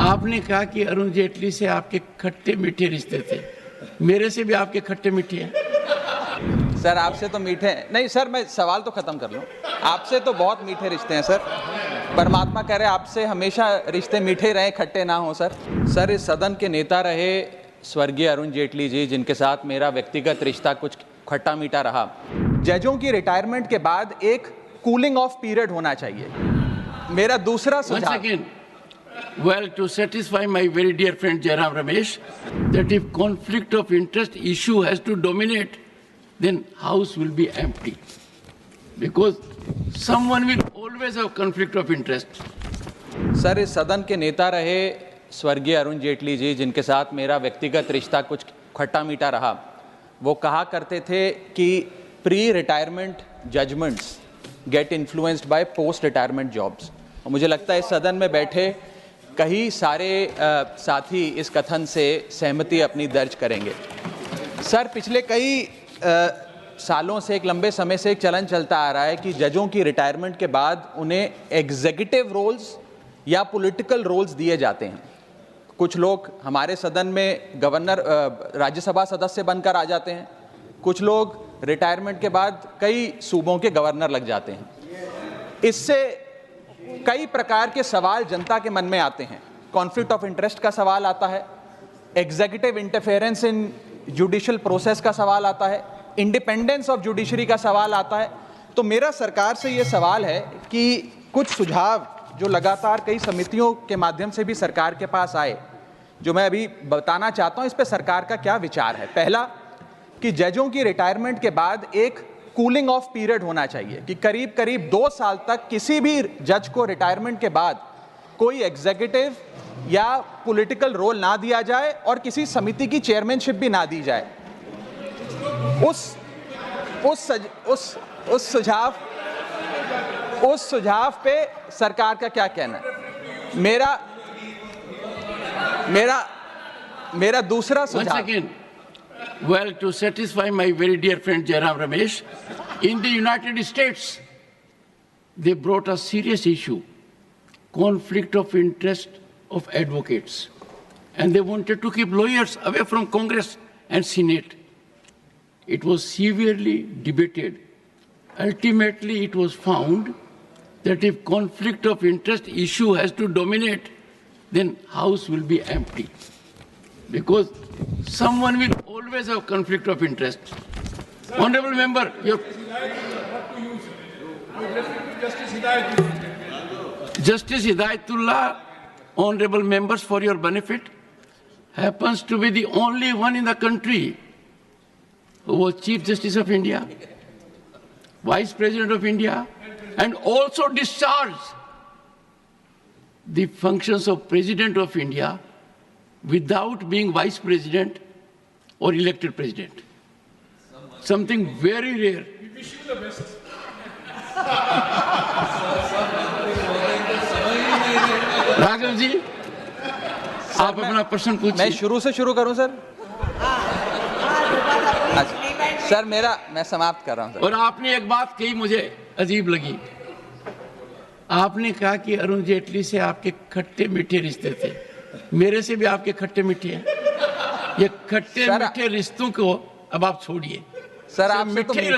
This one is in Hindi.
आपने कहा कि अरुण जेटली से आपके खट्टे मीठे रिश्ते थे, मेरे से भी आपके खट्टे मीठे हैं। सर आपसे तो मीठे नहीं सर, मैं सवाल तो खत्म कर लूं। आपसे तो बहुत मीठे रिश्ते हैं सर। परमात्मा कह रहे आपसे हमेशा रिश्ते मीठे रहे, खट्टे ना हो सर। सर इस सदन के नेता रहे स्वर्गीय अरुण जेटली जी, जिनके साथ मेरा व्यक्तिगत रिश्ता कुछ खट्टा मीठा रहा। जजों की रिटायरमेंट के बाद एक कूलिंग ऑफ पीरियड होना चाहिए। मेरा दूसरा सुझाव, well, to satisfy my very dear friend Jairam Ramesh, that if conflict of interest issue has to dominate, then house will be empty, because someone will always have conflict of interest. Sir इस सदन के नेता रहे स्वर्गीय अरुण जेटली जी, जिनके साथ मेरा व्यक्तिगत रिश्ता कुछ खट्टा मीठा रहा। वो कहा करते थे कि pre retirement judgments get influenced by post retirement jobs. और मुझे लगता है इस सदन में बैठे कई सारे साथी इस कथन से सहमति अपनी दर्ज करेंगे। सर पिछले कई सालों से, एक लंबे समय से एक चलन चलता आ रहा है कि जजों की रिटायरमेंट के बाद उन्हें एग्जीक्यूटिव रोल्स या पॉलिटिकल रोल्स दिए जाते हैं। कुछ लोग हमारे सदन में गवर्नर, राज्यसभा सदस्य बनकर आ जाते हैं, कुछ लोग रिटायरमेंट के बाद कई सूबों के गवर्नर लग जाते हैं। इससे कई प्रकार के सवाल जनता के मन में आते हैं। कॉन्फ्लिक्ट ऑफ इंटरेस्ट का सवाल आता है, एग्जीक्यूटिव इंटरफेरेंस इन जुडिशियल प्रोसेस का सवाल आता है, इंडिपेंडेंस ऑफ जुडिशरी का सवाल आता है। तो मेरा सरकार से ये सवाल है कि कुछ सुझाव जो लगातार कई समितियों के माध्यम से भी सरकार के पास आए, जो मैं अभी बताना चाहता हूँ, इस पर सरकार का क्या विचार है। पहला, कि जजों की रिटायरमेंट के बाद एक कूलिंग ऑफ पीरियड होना चाहिए कि करीब करीब 2 साल तक किसी भी जज को रिटायरमेंट के बाद कोई एग्जीक्यूटिव या पॉलिटिकल रोल ना दिया जाए और किसी समिति की चेयरमैनशिप भी ना दी जाए। उस सुझाव पे सरकार का क्या कहना है। मेरा दूसरा सुझाव, well, to satisfy my very dear friend Jairam Ramesh, in the United States, they brought a serious issue, conflict of interest of advocates, and they wanted to keep lawyers away from Congress and Senate. It was severely debated. Ultimately, it was found that if conflict of interest issue has to dominate, then House will be empty, because someone will always have conflict of interest. Honorable member, Justice Hidayatullah, honorable members, for your benefit, happens to be the only one in the country who was Chief Justice of India, Vice President of India, and also discharged the functions of President of India without being Vice President or elected President. Something very rare. We wish you the best. Raghav ji, आप अपना प्रश्न पूछिए। मैं शुरू से शुरू करूं सर? सर मैं समाप्त कर रहा हूं सर। और आपने एक बात कही मुझे अजीब लगी। आपने कहा कि अरुण जेटली से आपके खट्टे मीठे रिश्ते थे, मेरे से भी आपके खट्टे मीठे हैं। ये खट्टे मीठे रिश्तों को अब आप छोड़िए सर। आप मीठे